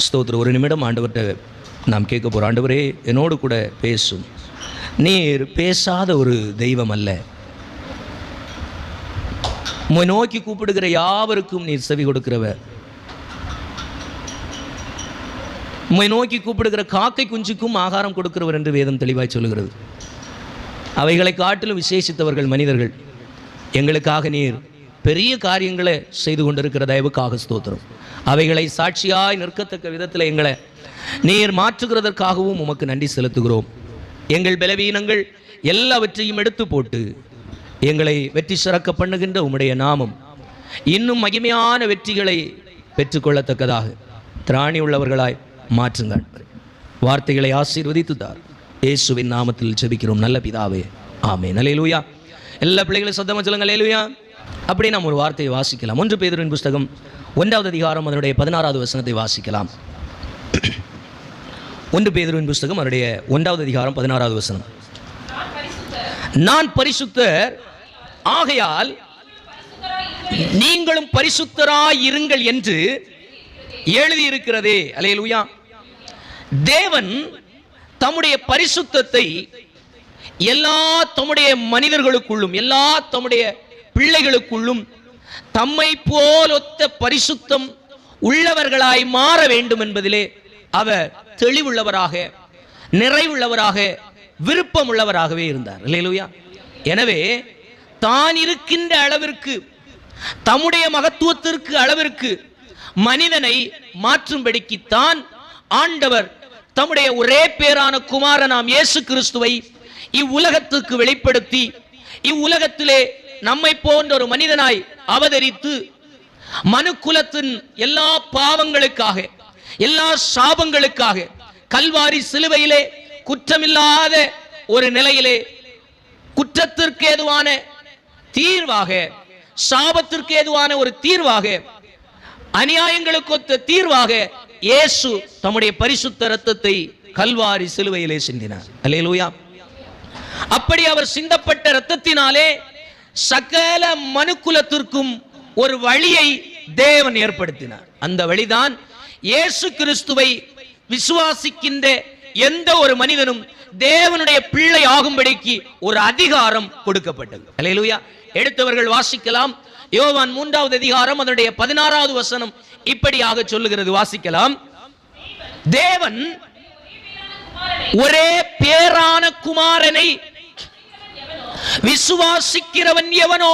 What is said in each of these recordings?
ஸ்தோத்திரம். ஒரு நிமிடம் ஆண்டவர்கிட்ட நாம் கேட்க போகிறோம். ஆண்டவரே, என்னோடு கூட பேசும். நீர் பேசாத ஒரு தெய்வம் அல்ல. உம்மை நோக்கி கூப்பிடுகிற யாவருக்கும் நீர் செவி கொடுக்கிறவர். உம்மை நோக்கி கூப்பிடுகிற காக்கை குஞ்சுக்கும் ஆகாரம் கொடுக்கிறவர் என்று வேதம் தெளிவாய் சொல்லுகிறது. அவைகளை காட்டிலும் விசேஷித்தவர்கள் மனிதர்கள். எங்களுக்காக நீர் பெரிய காரியங்களை செய்து கொண்டிருக்கிற தயவுக்காக ஸ்தோத்திரம். அவைகளை சாட்சியாய் நிற்கத்தக்க விதத்தில் எங்களை நீர் மாற்றுகிறதற்காகவும் உமக்கு நன்றி செலுத்துகிறோம். எங்கள் பலவீனங்கள் எல்லாவற்றையும் எடுத்து போட்டு எங்களை வெற்றி சிறக்க பண்ணுகின்ற உம்முடைய நாமம் இன்னும் மகிமையான வெற்றிகளை பெற்றுக்கொள்ளத்தக்கதாக திராணி உள்ளவர்களாய் மாற்றுங்கள். வார்த்தைகளை ஆசீர்வதித்துத்தார். இயேசுவின் நாமத்தில் ஜெபிக்கிறோம் நல்ல பிதாவே, ஆமென். அல்லேலூயா. எல்லா பிள்ளைகளும் சத்தமாக சொல்லுங்க அல்லேலூயா. அப்படி நாம் ஒரு வார்த்தையை வாசிக்கலாம். 1 பேதுருவின் புஸ்தகம் 1வது அதிகாரம் அதனுடைய 16வது வசனத்தை வாசிக்கலாம். 1 பேதுருவின் புஸ்தகம் அதனுடைய 1வது அதிகாரம் 16வது வசனம். நான் பரிசுத்தர் ஆகையால் நீங்களும் பரிசுத்தராய் இருங்கள் என்று எழுதியிருக்கிறதே. அல்லேலூயா. தேவன் தம்முடைய பரிசுத்தத்தை எல்லா தம்முடைய மனிதர்களுக்குள்ளும் எல்லா தம்முடைய பிள்ளைகளுக்குள்ளும் தம்மை போல் ஒத்த பரிசுத்தம் உள்ளவர்களாய் மாற வேண்டும் என்பதிலே அவர் தெளிவுள்ளவராக, நிறைவுள்ளவராக, விருப்பம் உள்ளவராகவே இருந்தார். அல்லேலூயா. எனவே தான் இருக்கின்ற அளவிற்கு, தம்முடைய மகத்துவத்திற்கு அளவிற்கு மனிதனை மாற்றும்படிக்குத்தான் ஆண்டவர் தம்முடைய ஒரே பேரான குமாரனாம் இயேசு கிறிஸ்துவை இவ்வுலகத்துக்கு வெளிப்படுத்தி இவ்வுலகத்திலே நம்மை போன்ற ஒரு மனிதனாய் அவதரித்து மனுக்குலத்தின் எல்லா பாவங்களுக்காக, எல்லா சாபங்களுக்காக கல்வாரி சிலுவையிலே குற்றமில்லாத ஒரு நிலையிலே குற்றத்திற்கு ஏதுவான தீர்வாக, சாபத்திற்கு ஏதுவான ஒரு தீர்வாக, அநியாயங்களுக்கு ஒத்த தீர்வாக இயேசு தம்முடைய பரிசுத்த இரத்தத்தை கல்வாரி சிலுவையிலே சிந்தினார். அல்லேலூயா. அப்படி அவர் சிந்தப்பட்ட இரத்தத்தினாலே சகல மனுக்குலத்திற்கும் ஒரு வழியை தேவன் ஏற்படுத்தினார். அந்த வழிதான் இயேசு கிறிஸ்துவை விசுவாசிக்கின்ற எந்த ஒரு மனிதனும் தேவனுடைய பிள்ளை ஆகும்படிக்கு ஒரு அதிகாரம் கொடுக்கப்பட்டது. அல்லேலூயா. எடுத்தவர்கள் வாசிக்கலாம். யோவான் 3வது அதிகாரம் அதனுடைய 16வது வசனம் இப்படியாக சொல்லுகிறது. வாசிக்கலாம். தேவன் ஒரே பேரான குமாரனை விசுவாசிக்கிறவன் எவனோ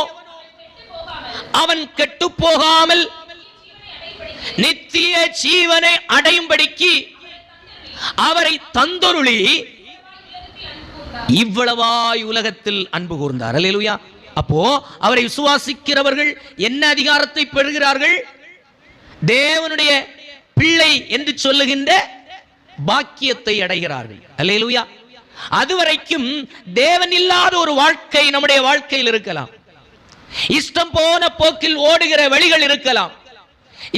அவன் கெட்டு போகாமல் நித்திய ஜீவனை அடையும்படிக்கு அவரை தந்தொருளி இவ்வளவாய் உலகத்தில் அன்பு கூர்ந்தார். அல்லேலூயா. அப்போ அவரை விசுவாசிக்கிறவர்கள் என்ன அதிகாரத்தை பெறுகிறார்கள்? தேவனுடைய பிள்ளை என்று சொல்லுகின்ற பாக்கியத்தை அடைகிறார்கள். அல்லேலூயா. அதுவரைக்கும் தேவன் இல்லாத ஒரு வாழ்க்கை நம்முடைய வாழ்க்கையில் இருக்கலாம். இஷ்டம் போன போக்கில் ஓடுகிற வழிகள் இருக்கலாம்.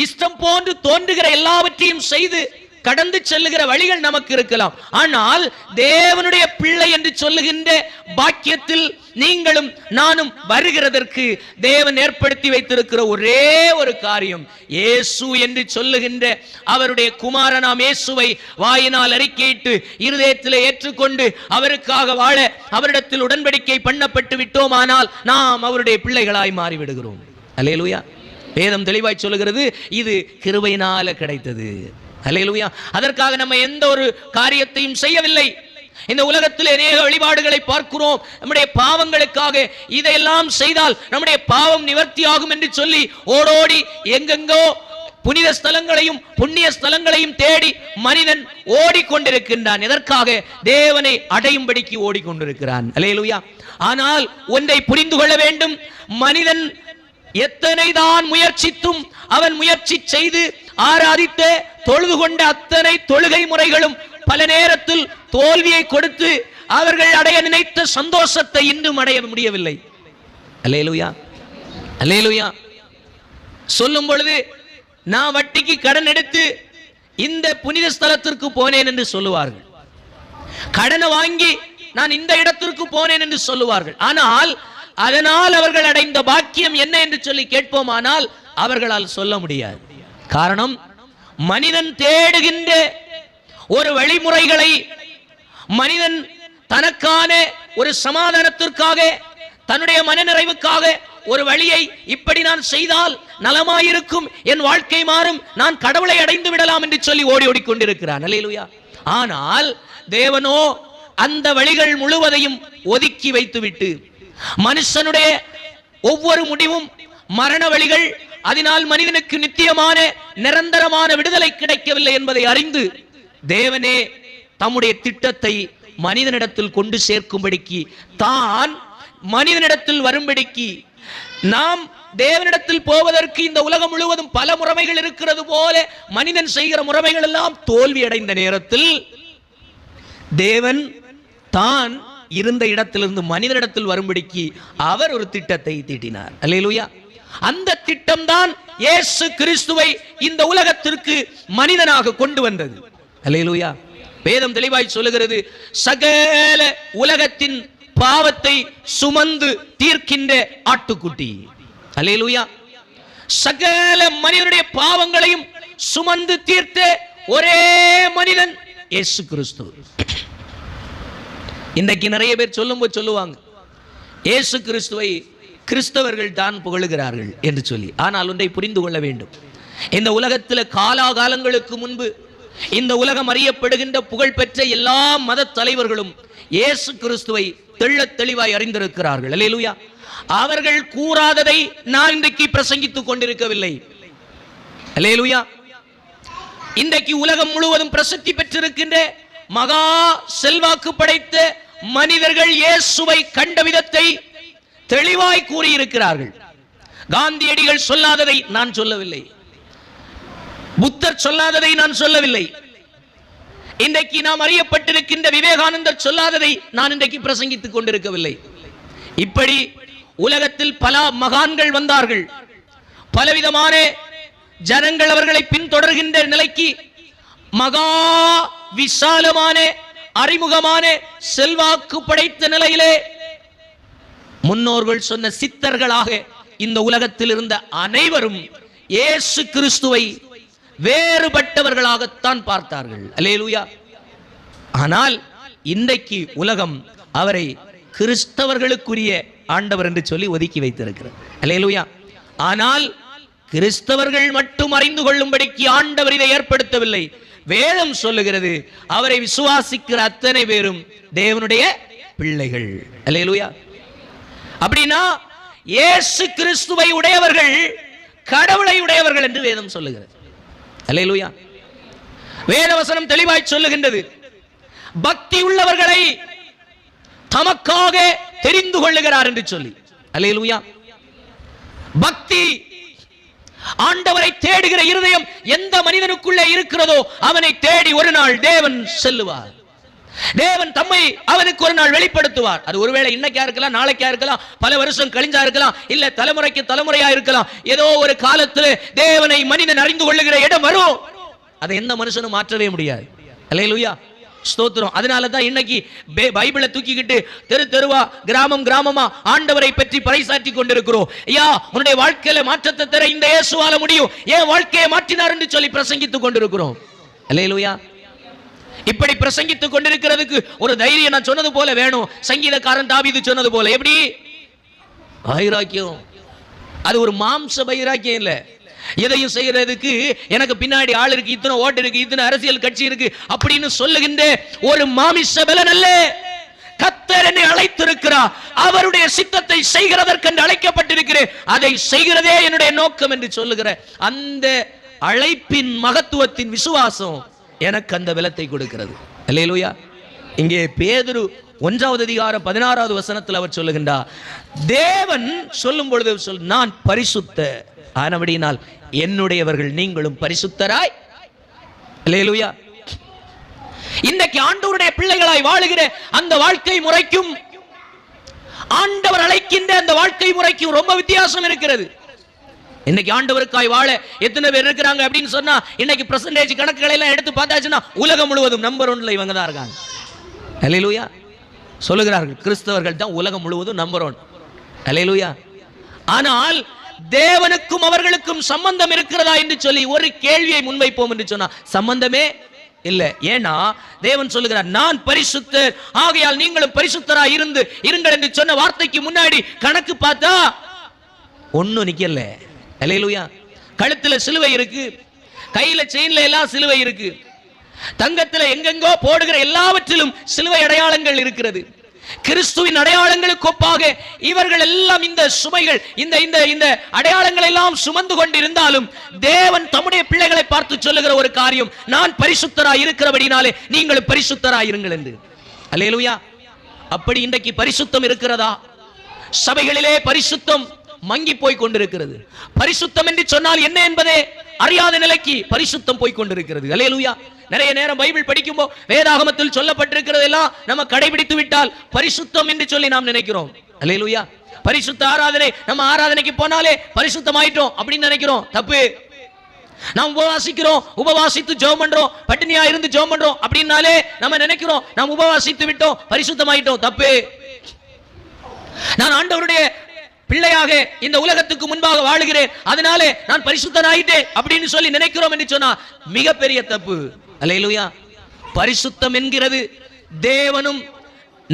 இஷ்டம் போன்று தோன்றுகிற எல்லாவற்றையும் செய்து கடந்து செல்லுகிற வழிகள் நமக்கு இருக்கலாம். ஆனால் தேவனுடைய பிள்ளை என்று சொல்லுகின்ற பாக்கியத்தில் நீங்களும் நானும் வருகிறதற்கு தேவன் ஏற்படுத்தி வைத்திருக்கிற ஒரே ஒரு காரியம், இயேசு என்று சொல்லுகின்ற அவருடைய குமாரனாம் இயேசுவை வாயினால் அறிக்கையிட்டு இருதயத்திலே ஏற்றுக்கொண்டு அவருக்காக வாழ அவரிடத்தில் உடன்படிக்கை பண்ணப்பட்டு விட்டோமானால் நாம் அவருடைய பிள்ளைகளாய் மாறிவிடுகிறோம். அல்லேலூயா. வேதம் தெளிவாய் சொல்லுகிறது, இது கிருபையினால கிடைத்தது. அல்லேலூயா. அதற்காக நம்ம எந்த ஒரு காரியத்தையும் செய்யவில்லை. இந்த உலகத்தில் அநேக வழிபாடுகளை பார்க்கிறோம். நம்முடைய பாவங்களுக்காக இதையெல்லாம் செய்தால் நம்முடைய பாவம் நிவர்த்தியாகும் என்று சொல்லி ஓடோடி எங்கெங்கோ புனித ஸ்தலங்களையும் புண்ணிய ஸ்தலங்களையும் தேடி மனிதன் ஓடிக்கொண்டிருக்கின்றான். எதற்காக? தேவனை அடையும்படிக்கு ஓடிக்கொண்டிருக்கிறான். அல்லேலூயா. ஆனால் ஒன்றை புரிந்து கொள்ள வேண்டும். மனிதன் எத்தனை தான் முயற்சித்தும் அவன் முயற்சி செய்து ஆராதித்த தொழுது கொண்ட அத்தனை தொழுகை முறைகளும் பல நேரத்தில் தோல்வியை கொடுத்து அவர்கள் அடைய நினைத்த சந்தோஷத்தை இன்னும் அடைய முடியவில்லை. அல்லேலூயா. அல்லேலூயா. சொல்லும் பொழுது நான் வட்டிக்கு கடன் எடுத்து இந்த புனித ஸ்தலத்திற்கு போனேன் என்று சொல்லுவார்கள். கடனை வாங்கி நான் இந்த இடத்திற்கு போனேன் என்று சொல்லுவார்கள். ஆனால் அதனால் அவர்கள் அடைந்த பாக்கியம் என்ன என்று சொல்லி கேட்போமானால் அவர்களால் சொல்ல முடியாது. காரணம், மனிதன் தேடுகின்ற ஒரு வழிமுறைகளை மனிதன் தனக்கான ஒரு சமாதானத்திற்காக, தன்னுடைய மனநிறைவுக்காக ஒரு வழியை, இப்படி நான் செய்தால் நலமாயிருக்கும், என் வாழ்க்கை மாறும், நான் கடவுளை அடைந்து விடலாம் என்று சொல்லி ஓடி ஓடிக்கொண்டிருக்கிறான். அல்லேலூயா. ஆனால் தேவனோ அந்த வழிகள் முழுவதையும் ஒதுக்கி வைத்துவிட்டு, மனுஷனுடைய ஒவ்வொரு முடிவும் மரண வழிகள், அதனால் மனிதனுக்கு நித்தியமான நிரந்தரமான விடுதலை கிடைக்கவில்லை என்பதை அறிந்து தேவனே தம்முடைய திட்டத்தை மனிதனிடத்தில் கொண்டு சேர்க்கும்படிக்கு, தான் மனிதனிடத்தில் வரும்படிக்கு, நாம் தேவனிடத்தில் போவதற்கு இந்த உலகம் முழுவதும் பல முறைமைகள் இருக்கிறது போல மனிதன் செய்கிற முறைமைகள் எல்லாம் தோல்வி அடைந்த நேரத்தில் தேவன் தான் இருந்த இடத்திலிருந்து மனிதனிடத்தில் வரும்படிக்கு அவர் ஒரு திட்டத்தை தீட்டினார். அல்லேலூயா. அந்த திட்டம் தான் இயேசு கிறிஸ்துவை இந்த உலகத்திற்கு மனிதனாக கொண்டு வந்தது. அல்லேலூயா. வேதம் தெளிவாய் சொல்லுகிறது, சகல உலகத்தின் பாவத்தை சுமந்து தீர்க்கின்ற ஆட்டுக்குட்டி. அல்லேலூயா. சகல மனிதனுடைய பாவங்களையும் சுமந்து தீர்த்த ஒரே மனிதன் இயேசு கிறிஸ்து. இன்றைக்கு நிறைய பேர் சொல்லுவாங்க, இயேசு கிறிஸ்துவை கிறிஸ்தவர்கள் தான் புகழுகிறார்கள் என்று சொல்லி. ஆனால் ஒன்றை புரிந்து கொள்ள வேண்டும், இந்த உலகத்தில் காலாகாலங்களுக்கு முன்பு இந்த உலகம் அறியப்படுகின்ற புகழ்பெற்ற எல்லா மத தலைவர்களும் இயேசு கிறிஸ்துவை தெள்ளத் தெளிவாய் அறிந்திருக்கிறார்கள். அல்லேலூயா. அவர்கள் கூறாததை நான் இன்றைக்கு பிரசங்கித்துக் கொண்டிருக்கவில்லை. அல்லேலூயா. இன்றைக்கு உலகம் முழுவதும் பிரசித்தி பெற்றிருக்கின்ற மகா செல்வாக்கு படைத்த மனிதர்கள் இயேசுவை கண்ட விதத்தை தெளிவாய் கூறியிருக்கிறார்கள். காந்தியடிகள் சொல்லாததை நான் சொல்லவில்லை, புத்தர் சொல்லாததை நான் சொல்லவில்லை, இன்றைக்கு நாம் அறியப்பட்டிருக்கின்ற விவேகானந்தர் சொல்லாததை நான் இன்றைக்கு பிரசங்கித்துக் கொண்டிருக்கவில்லை. இப்படி உலகத்தில் பல மகான்கள் வந்தார்கள். பலவிதமான ஜனங்கள் அவர்களை பின்தொடர்கின்ற நிலைக்கு மகா விசாலமான அறிமுகமான செல்வாக்கு படைத்த நிலையிலே முன்னோர்கள் சொன்ன சித்தர்களாக இந்த உலகத்தில் இருந்த அனைவரும் இயேசு கிறிஸ்துவை வேறுபட்டவர்களாகத்தான் பார்த்தார்கள். அல்லேலூயா. ஆனால் இன்றைக்கு உலகம் அவரை கிறிஸ்தவர்களுக்குரிய ஆண்டவர் என்று சொல்லி ஒதுக்கி வைத்திருக்கிறது. அல்லேலூயா. ஆனால் கிறிஸ்தவர்கள் மட்டும் அறிந்து கொள்ளும்படிக்கு ஆண்டவர் இதை ஏற்படுத்தவில்லை. வேதம் சொல்லுகிறது, அவரை விசுவாசிக்கிற அத்தனை பேரும் தேவனுடைய பிள்ளைகள். அல்லேலூயா. அப்படின்னா இயேசு கிறிஸ்துவை உடையவர்கள் கடவுளை உடையவர்கள் என்று வேதம் சொல்லுகிறது. அல்லேலூயா. வேதவசனம் தெளிவாய் சொல்லுகின்றது, பக்தி உள்ளவர்களை தமக்காக தெரிந்து கொள்ளுகிறார் என்று சொல்லி. அல்லேலூயா. பக்தி, ஆண்டவரை தேடுகிற இருதயம் எந்த மனிதனுக்குள்ளே இருக்கிறதோ அவனை தேடி ஒரு நாள் தேவன் செல்லுவார். தேவன் தம்மை அவனுக்கு ஒரு நாள் வெளிப்படுத்துவார். அது ஒருவேளை இன்னைக்கா இருக்கலாம், நாளைக்கா இருக்கலாம், பல வருஷம் கழிஞ்சா இருக்கலாம், இல்ல தலைமுறைக்கு தலைமுறையா இருக்கலாம். ஏதோ ஒரு காலத்தில் தேவனை மனிதன் அறிந்து கொள்ளுகிற இடம் வரும். அதை எந்த மனுஷனும் மாற்றவே முடியாது. அல்லேலூயா. ஸ்தோத்திரம். அதனால தான் இன்னைக்கு பைபிளை தூக்கிக்கிட்டு தெரு தெருவா, கிராமம் கிராமமா ஆண்டவரை பற்றி பறைசாற்றி கொண்டிருக்கிறோம். ஐயா, உன்னுடைய வாழ்க்கையில மாற்றத்தை தர இந்த இயேசுவால முடியும், ஏன் வாழ்க்கையை மாற்றினார் என்று சொல்லி பிரசங்கித்துக் கொண்டிருக்கிறோம். அல்லேலூயா. இப்படி பிரசங்கித்துக் கொண்டிருக்கிறதுக்கு ஒரு தைரியம் நான் சொன்னது போல வேணும். சங்கீதக்காரன் தாவீது சொன்னது போல, எப்படி வைராக்கியம், அது ஒரு மாம்ச வைராக்கியம் இல்ல. எதையும் செய்யறதுக்கு எனக்கு பின்னாடி ஆள் இருக்கு, இத்தனை ஓட்டு இருக்கு, இத்தனை அரசியல் கட்சி இருக்கு அப்படின்னு சொல்லுகின்ற ஒரு மாமிச பலன் அல்ல. கர்த்தர் என்னை அழைத்திருக்கிறார், அவருடைய சித்தத்தை செய்கிறதற்கு அழைக்கப்பட்டிருக்கிறேன், அதை செய்கிறதே என்னுடைய நோக்கம் என்று சொல்லுகிற அந்த அழைப்பின் மகத்துவத்தின் விசுவாசம் எனக்கு அந்த பலத்தை கொடுக்கிறது. அல்லேலூயா. இங்கே பேதுரு 1வது அதிகாரம் 16வது வசனத்தில் அவர் சொல்லுகின்றார், தேவன் சொல்லும் பொழுது நான் பரிசுத்த ஆனபடியினால் என்னுடையவர்கள் நீங்களும் பரிசுத்தராய். அல்லேலூயா. இன்றைக்கு ஆண்டவருடைய பிள்ளைகளாய் வாழுகிற அந்த வாழ்க்கை முறைக்கும் ஆண்டவர் அழைக்கின்ற அந்த வாழ்க்கை முறைக்கும் ரொம்ப வித்தியாசம் இருக்கிறது. இன்னைக்கு ஆண்டவருக்காய் வாழ எத்தனை பேர் இருக்கிறாங்க அப்படின்னு சொன்னா, இன்னைக்கு பெர்சன்டேஜ் கணக்குகளை எல்லாம் எடுத்து பார்த்தாச்சுன்னா உலகம் முழுவதும் நம்பர் 1ல இவங்க தான் இருக்காங்க. அல்லேலூயா. சொல்லுகிறார்கள் கிறிஸ்தவர்கள் தான் உலகம் முழுவதும் நம்பர் 1. அல்லேலூயா. ஆனால் தேவனுக்கும் அவர்களுக்கும் சம்பந்தம் இருக்கிறதா என்று சொல்லி ஒரு கேள்வியை முன்வைப்போம் என்று சொன்னா சம்பந்தமே இல்ல. ஏன்னா தேவன் சொல்லுகிறார், நான் பரிசுத்தர், ஆகையால் நீங்களும் பரிசுத்தராய் இருங்கள் என்று சொன்ன வார்த்தைக்கு முன்னாடி கணக்கு பார்த்தா ஒன்னும் நிக்கல. அல்லேலூயா. கழுத்துல சிலுவை இருக்கு, கையில செயின்ல எல்லாம் சிலுவை இருக்கு, தங்கத்துல எங்கெங்கோ போடுகிற எல்லாவற்றிலும் சிலுவை அடையாளங்கள் இருக்கிறது. கிறிஸ்துவின் அடையாளங்களுக்கு ஒப்பாக இவர்கள் எல்லாம் இந்த சுமைகள் இந்த இந்த இந்த அடையாளங்கள் எல்லாம் சுமந்து கொண்டிருந்தாலும் தேவன் தம்முடைய பிள்ளைகளை பார்த்து சொல்லுகிற ஒரு காரியம், நான் பரிசுத்தராய் இருக்கிறபடினாலே நீங்கள் பரிசுத்தராய் இருங்கள் என்று. அல்லேலூயா. அப்படி இன்றைக்கு பரிசுத்தம் இருக்கிறதா? சபைகளிலே பரிசுத்தம் மங்கி போய் கொண்டிருக்கிறது. பரிசுத்தம் என்று சொன்னால் என்ன என்பதே அறியாத நிலைக்கு பரிசுத்தம் போய் கொண்டிருக்கிறது. அல்லேலூயா. நிறைய நேரம் பைபிள் படிக்கும்போது வேதாகமத்தில் சொல்லப்பட்டிருக்கிறது எல்லாம் நம்ம கடைபிடித்து விட்டால் பரிசுத்தம் என்று சொல்லி நாம் நினைக்கிறோம். அல்லேலூயா. பரிசுத்த ஆராதனை, நம்ம ஆராதனைக்கு போனாலே பரிசுத்தமாயிட்டோம் அப்படின்னு நினைக்கிறோம். தப்பு. நாம் உபவாசிக்கிறோம், உபவாசித்து ஜெபம் பண்றோம், பட்டினியா இருந்து ஜெபம் பண்றோம் அப்படின்னாலே நம்ம நினைக்கிறோம் நாம் உபவாசித்து விட்டோம், பரிசுத்தமாயிட்டோம். தப்பு. நான் ஆண்டவருடைய பிள்ளையாக இந்த உலகத்துக்கு முன்பாக வாழுகிறேன், அதனாலே நான் பரிசுத்தனாயிட்டேன் அப்படின்னு சொல்லி நினைக்கிறோம் என்று சொன்னா மிகப்பெரிய தப்பு. அல்லேலூயா. பரிசுத்தம் என்கிறது தேவனும்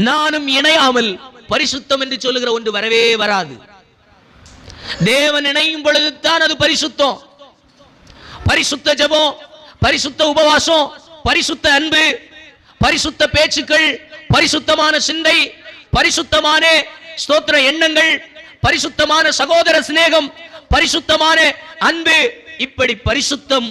நானும் இணையாமல் பரிசுத்தம் என்று சொல்லுகிற ஒன்று வரவே வராது. தேவன் இணையும் பொழுதுதான் அது பரிசுத்தம். பரிசுத்த ஜெபம், பரிசுத்த உபவாசம், பரிசுத்த அன்பு, பரிசுத்த பேச்சுக்கள், பரிசுத்தமான சிந்தை, பரிசுத்தமான ஸ்தோத்திர எண்ணங்கள், பரிசுத்தமான சகோதர சிநேகம், பரிசுத்தமான அன்பு, இப்படி பரிசுத்தம்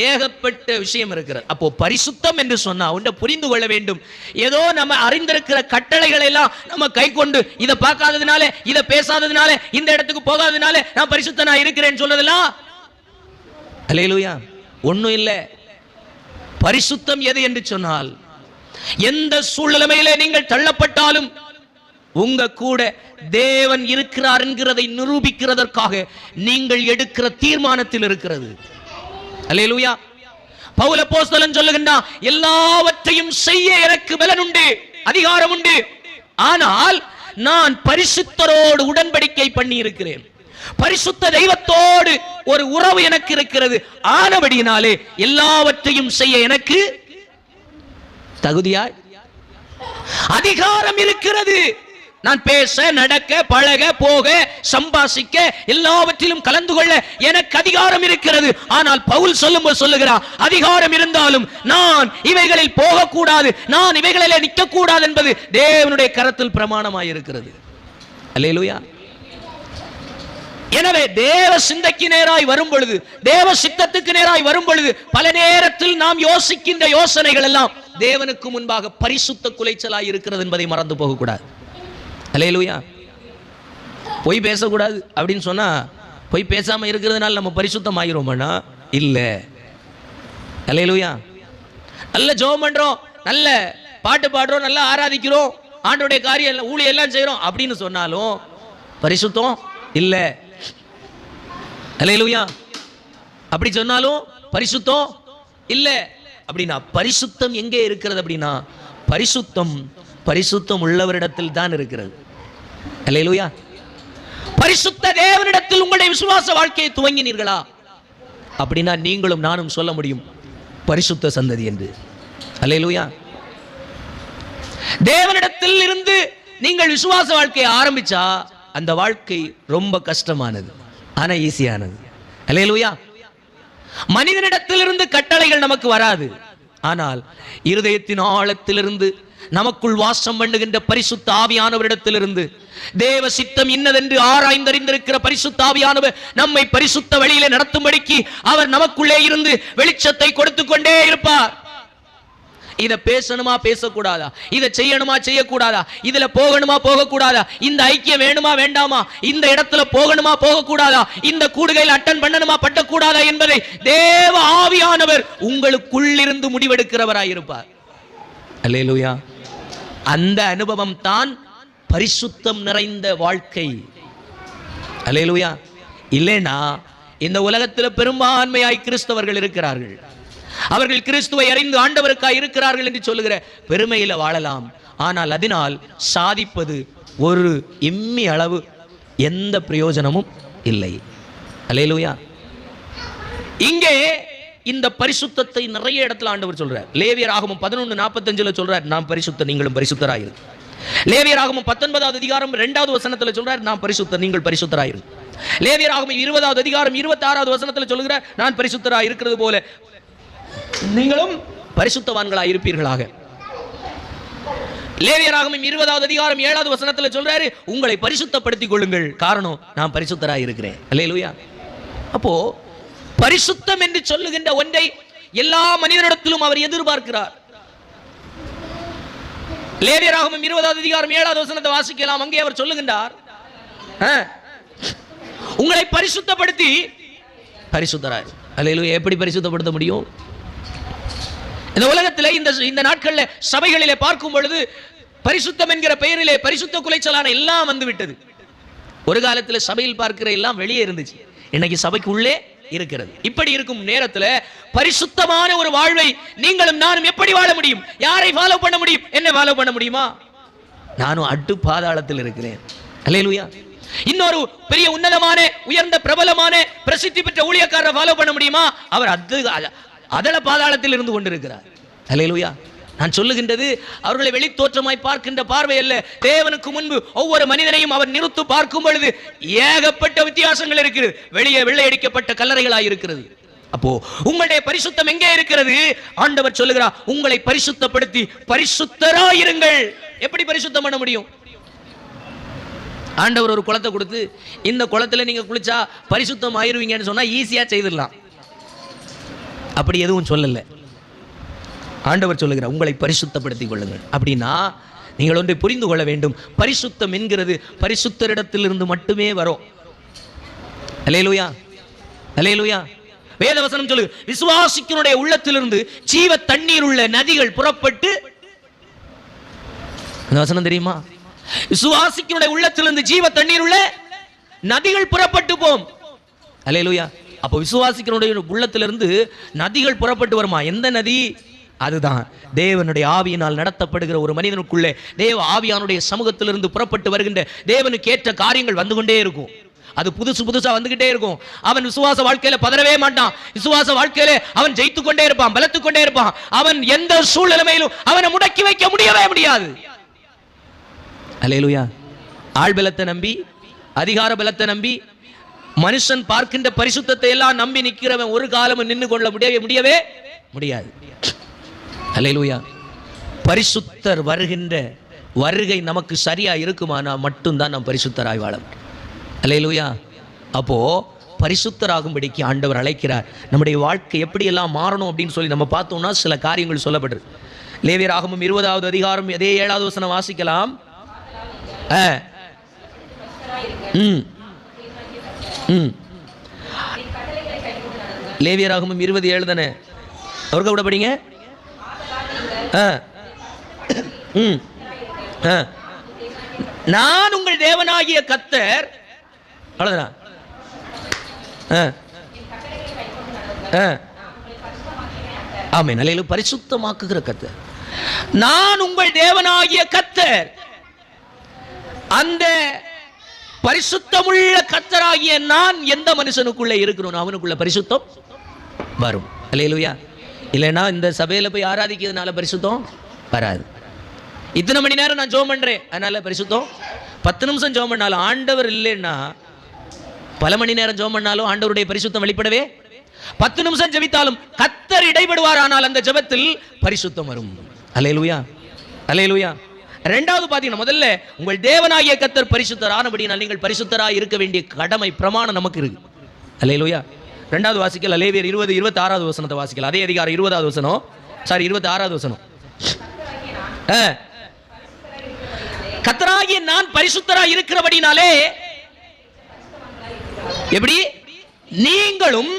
ஏகப்பட்ட விஷயம் இருக்கிறது. அப்போ பரிசுத்தம் என்று சொன்னா ஒன்றை புரிந்து கொள்ள வேண்டும். ஏதோ நம்ம அறிந்திருக்கிற கட்டளைகளை எல்லாம் நம்ம கை கொண்டு இதை பார்க்காததுனால, இதை பேசாததுனால, இந்த இடத்துக்கு போகாததுனால நான் பரிசுத்தனா இருக்கிறேன்னு சொல்றதெல்லாம் அல்லேலூயா ஒண்ணும் இல்லை. பரிசுத்தம் எது என்று சொன்னால், எந்த சூழ்நிலையிலே நீங்கள் தள்ளப்பட்டாலும் உங்க கூட தேவன் இருக்கிறார் என்கிறதை நிரூபிக்கிறதற்காக நீங்கள் எடுக்கிற தீர்மானத்தில் இருக்கிறது. அல்லேலூயா. பவுல் அப்போஸ்தலன் சொல்லுகின்றான், எல்லாவற்றையும் செய்ய எனக்கு பலன் உண்டு, அதிகாரம் உண்டு, ஆனால் நான் பரிசுத்தரோடு உடன்படிக்கை பண்ணி இருக்கிறேன், பரிசுத்த தெய்வத்தோடு ஒரு உறவு எனக்கு இருக்கிறது, ஆனபடியினாலே எல்லாவற்றையும் செய்ய எனக்கு தகுதியாய் அதிகாரம் இருக்கிறது. நான் பேச, நடக்க, பழக, போக, சம்பாசிக்க, எல்லாவற்றிலும் கலந்து கொள்ள எனக்கு அதிகாரம் இருக்கிறது. ஆனால் பவுல் சொல்லுகிறார், அதிகாரம் இருந்தாலும் நான் இவைகளில் போகக்கூடாது, நான் இவைகளிலே நிற்கக்கூடாது என்பது தேவனுடைய கரத்தில் பிரமாணமாய் இருக்கிறது. அல்லேலூயா. எனவே தேவ சிந்தைக்கு நேராய் வரும் பொழுது, தேவ சித்தத்துக்கு நேராய் வரும் பொழுது பல நேரத்தில் நாம் யோசிக்கின்ற யோசனைகள் எல்லாம் தேவனுக்கு முன்பாக பரிசுத்த குலைச்சலாய் இருக்கிறது என்பதை மறந்து போகக்கூடாது. அல்லேலூயா. பொய் பேசக்கூடாது அப்படின்னு சொன்னா பொய் பேசாம இருக்கிறதுனால நம்ம பரிசுத்தம் ஆகிறோம்னா இல்ல. அல்லேலூயா. நல்ல ஜெபம் பண்றோம், நல்ல பாட்டு பாடுறோம், நல்லா ஆராதிக்கிறோம், ஆண்டவருடைய காரியம் ஊழியம் எல்லாம் செய்யறோம் அப்படின்னு சொன்னாலும் பரிசுத்தம் இல்ல. அல்லேலூயா. அப்படி சொன்னாலும் பரிசுத்தம் இல்ல. அப்படின்னா பரிசுத்தம் எங்கே இருக்கிறது அப்படின்னா பரிசுத்தம் உள்ளவரிடத்தில் தான் இருக்கிறது. அல்லேலூயா. பரிசுத்த தேவனிடத்தில் உங்களுடைய விசுவாச வாழ்க்கையை துவங்கினீர்களா அப்படின்னா நீங்களும் நானும் சொல்ல முடியும் பரிசுத்த சந்ததி என்று. அல்லேலூயா. தேவனிடத்தில் இருந்து நீங்கள் விசுவாச வாழ்க்கையை ஆரம்பிச்சா அந்த வாழ்க்கை ரொம்ப கஷ்டமானது, ஆனா ஈஸியானது. அல்லேலூயா. மனிதனிடத்திலிருந்து கட்டளைகள் நமக்கு வராது, ஆனால் இருதயத்தின் ஆழத்திலிருந்து நமக்குள் வாசம் பண்ணுகின்ற பரிசுத்த ஆவியானவரிடத்திலிருந்து தேவ சித்தம் இன்னதென்று ஆராய்ந்தறிந்திருக்கிற பரிசுத்த ஆவியானவர் நம்மை பரிசுத்த வழியிலே நடத்தும்படிக்கு அவர் நமக்குள்ளே இருந்து வெளிச்சத்தை கொடுத்து கொண்டே இருப்பார். இத பேசணுமா பேசக்கூடாதா, இதை செய்யணுமா செய்யக்கூடாதா, இதுல போகணுமா போகக்கூடாதா, இந்த ஐக்கியம் வேணுமா வேண்டாமா, இந்த இடத்துல போகணுமா போகக்கூடாதா, இந்த கூடுகையில் அட்டன் பண்ணணுமா பட்டக்கூடாதா என்பதை தேவ ஆவியானவர் உங்களுக்குள்ளிருந்து முடிவெடுக்கிறவராயிருப்பார். அல்லேலூயா. அந்த அனுபவம் தான் பரிசுத்தம் நிறைந்த வாழ்க்கை. அல்லேலூயா. இல்லைனா இந்த உலகத்தில் பெரும்பான்மையாய் கிறிஸ்தவர்கள் இருக்கிறார்கள், அவர்கள் கிறிஸ்துவை அறிந்து ஆண்டவருக்காய் இருக்கிறார்கள் என்று சொல்லுகிற பெருமையில வாழலாம், ஆனால் அதனால் சாதிப்பது ஒரு இம்மி அளவு எந்த பிரயோஜனமும் இல்லை. அல்லேலூயா. இங்கே இந்த பரிசுத்தத்தை நிறைய இடத்துல ஆண்டவர் சொல்றார். லேவியராகமம் 11:45 சொல்றார், நாம் பரிசுத்தர் நீங்களும் பரிசுத்தராயிரு. லேவியராகமம் 19வது அதிகாரம் 2வது வசனத்துல சொல்றார், நாம் பரிசுத்தர் நீங்கள் பரிசுத்தராயிரு. லேவியராகமம் 20வது அதிகாரம் 26வது வசனத்துல சொல்கிறார், நான் பரிசுத்தராய் இருக்கிறது போல நீங்களும் பரிசுத்தவான்களாய் இருப்பீர்களாக. லேவியராகமம் 20வது அதிகாரம் 7வது வசனத்துல சொல்றாரு, உங்களை பரிசுத்தப்படுத்திக் கொள்ளுங்கள், காரணம் நான் பரிசுத்தராய் இருக்கிறேன். அல்லேலூயா. அப்போ பரிசுத்தம் என்று சொல்லுகின்ற ஒன்றை எல்லா மனிதனிடத்திலும் அவர் எதிர்பார்க்கிறார். லேவியராகமம் 20வது அதிகாரம் 7வது வசனத்தை வாசிக்கலாம். அங்கே அவர் சொல்லுகின்றார், உங்களை பரிசுத்தப்படுத்தி பரிசுத்தராய். அல்லேலூயா. எப்படி பரிசுத்தப்படுத்த முடியும்? இந்த உலகத்தில் இந்த நாட்களில் சபைகளிலே பார்க்கும் பொழுது பரிசுத்தம் என்கிற பெயரிலே பரிசுத்த குலைச்சலான எல்லாம் வந்து விட்டது. ஒரு காலத்தில் சபையில் பார்க்கிற எல்லாம் வெளியே இருந்துச்சு, இன்னைக்கு சபைக்கு உள்ளே இருக்கிறது. இப்படி இருக்கும் நேரத்தில் பரிசுத்தமான ஒரு வாழ்வை நீங்களும் நானும் எப்படி வாழ முடியும்? யாரை ஃபாலோ பண்ண முடியும்? என்ன ஃபாலோ பண்ண முடியுமா? நானும் அட்டு பாதாளத்தில் இருக்கிறேன். அல்லேலூயா. இன்னொரு பெரிய உன்னதமான உயர்ந்த பிரபலமான பிரசித்தி பெற்ற ஊழியக்காரரை ஃபாலோ பண்ண முடியுமா? அவர் அதல பாதாளத்தில் இருந்து கொண்டிருக்கிறார். அல்லேலூயா. நான் சொல்லுகின்றது அவர்களை வெளி தோற்றமாய் பார்க்கின்ற பார்வை அல்ல. தேவனுக்கு முன்பு ஒவ்வொரு மனிதனையும் அவர் நிறுத்து பார்க்கும் பொழுது ஏகப்பட்ட வித்தியாசங்கள் இருக்கிறது. வெளியே வெள்ளையடிக்கப்பட்ட கல்லறைகளாய் இருக்கிறது. அப்போ உங்களுடைய பரிசுத்தம் எங்கே இருக்கிறது? ஆண்டவர் சொல்லுகிறார், உங்களை பரிசுத்தப்படுத்தி பரிசுத்தராயிருங்கள். எப்படி பரிசுத்தம் பண்ண முடியும்? ஆண்டவர் ஒரு குளத்தை கொடுத்து இந்த குளத்துல நீங்க குளிச்சா பரிசுத்தம் ஆயிருவீங்கன்னு சொன்னா ஈஸியா செய்திடலாம். அப்படி எதுவும் சொல்லல. ஆண்டவர் சொல்லுகிறார், உங்களை பரிசுத்தப்படுத்திக் கொள்ளுங்கள். அப்படின்னா நீங்கள் ஒன்றை புரிந்து கொள்ள வேண்டும், பரிசுத்தம் என்கிறது பரிசுத்தரிடத்திலிருந்து மட்டுமே வரும். அல்லேலூயா. அல்லேலூயா. வேதவசனம் சொல்லுது, விசுவாசிக்கனுடைய உள்ளத்திலிருந்து ஜீவ தண்ணீர் உள்ள நதிகள் புறப்பட்டு, அந்த வசனம் தெரியுமா? விசுவாசிக்கனுடைய உள்ளத்திலிருந்து ஜீவ தண்ணீர் உள்ள நதிகள் புறப்பட்டு போம். அல்லேலூயா. அப்போ விசுவாசிக்கனுடைய உள்ளத்திலிருந்து நதிகள் புறப்பட்டு வருமா? எந்த நதி? அதுதான் தேவனுடைய ஆவியினால் நடத்தப்படுகிற ஒரு மனிதனுக்குள்ளே தேவ ஆவியானுடைய சமூகத்திலிருந்து புறப்பட்டு வருகின்ற தேவனுக்கு ஏற்ற காரியங்கள் வந்து கொண்டே இருக்கும். அது புதுசு புதுசா வந்துகிட்டே இருக்கும். அவன் விசுவாச வாழ்க்கையில பதறவே மாட்டான். விசுவாச வாழ்க்கையில அவன் ஜெயித்து கொண்டே இருப்பான், பலத்து கொண்டே இருப்பான். அவன் எந்த சூழ்நிலையிலும் அவனை முடக்கி வைக்க முடியவே முடியாது. அல்லேலூயா. ஆள் பலத்தை நம்பி, அதிகார பலத்தை நம்பி, மனுஷன் பார்க்கின்ற பரிசுத்தத்தை எல்லாம் நம்பி நிற்கிறவன் ஒரு காலமும் நின்று கொள்ள முடியவே முடியாது. அல்லேலூயா. பரிசுத்தர் வருகின்ற வருகை நமக்கு சரியா இருக்குமானா மட்டும்தான் நாம் பரிசுத்தராய் வாழ. அல்லேலூயா. அப்போ பரிசுத்தராகும்படிக்கு ஆண்டவர் அழைக்கிறார். நம்முடைய வாழ்க்கை எப்படியெல்லாம் மாறணும் அப்படின்னு சொல்லி நம்ம பார்த்தோம்னா சில காரியங்கள் சொல்லப்படுது. லேவியராகமம் 20வது அதிகாரம் அதே 7வது வசனம் வாசிக்கலாம். லேவியராகமம் 20:7 தானே? அவருக்கு கூட படிங்க. நான் உங்கள் தேவனாகிய கர்த்தர். அவ்வளவுதான். ஆமென். அல்லேலூயா. பரிசுத்தமாக்குகிற கர்த்தர். நான் உங்கள் தேவனாகிய கர்த்தர். அந்த பரிசுத்தமுள்ள கர்த்தராகிய நான் எந்த மனுஷனுக்குள்ள இருக்கிறோம் அவனுக்குள்ள பரிசுத்தம் வரும். அல்லேலூயா. இல்லைன்னா இந்த சபையில போய் ஆராதிக்கிறதுனால பரிசுத்தம் வராது. இத்தனை மணி நேரம் நான் ஜெபம் பண்றேன் அதனால பரிசுத்தம், 10 நிமிஷம் ஜெபம் பண்ணாலும் ஆண்டவர் இல்லைன்னா, பல மணி நேரம் ஜெபம் பண்ணாலும் ஆண்டவருடைய பரிசுத்தம் வெளிப்படவே, 10 நிமிஷம் ஜெபித்தாலும் கர்த்தர் இடைபடுவார், ஆனால் அந்த ஜெபத்தில் பரிசுத்தம் வரும். அல்லேலூயா. அல்லேலூயா. இரண்டாவது பாத்தீங்கன்னா, முதல்ல உங்கள் தேவனாகிய கர்த்தர் பரிசுத்தர் ஆனபடியால் நீங்கள் பரிசுத்தராய் இருக்க வேண்டிய கடமை பிரமாணம் நமக்கு இருக்கு. அல்லேலூயா. இரண்டாவது வாசிக்கல லேவியர் 20:26வது வசனத்தை வாசிக்கல. அதே அதிகாரம் 20வது வசனம், சாரி 26வது வசனம். கர்த்தராகிய நான் பரிசுத்தராய் இருக்கிறபடினாலே எப்படி நீங்களும்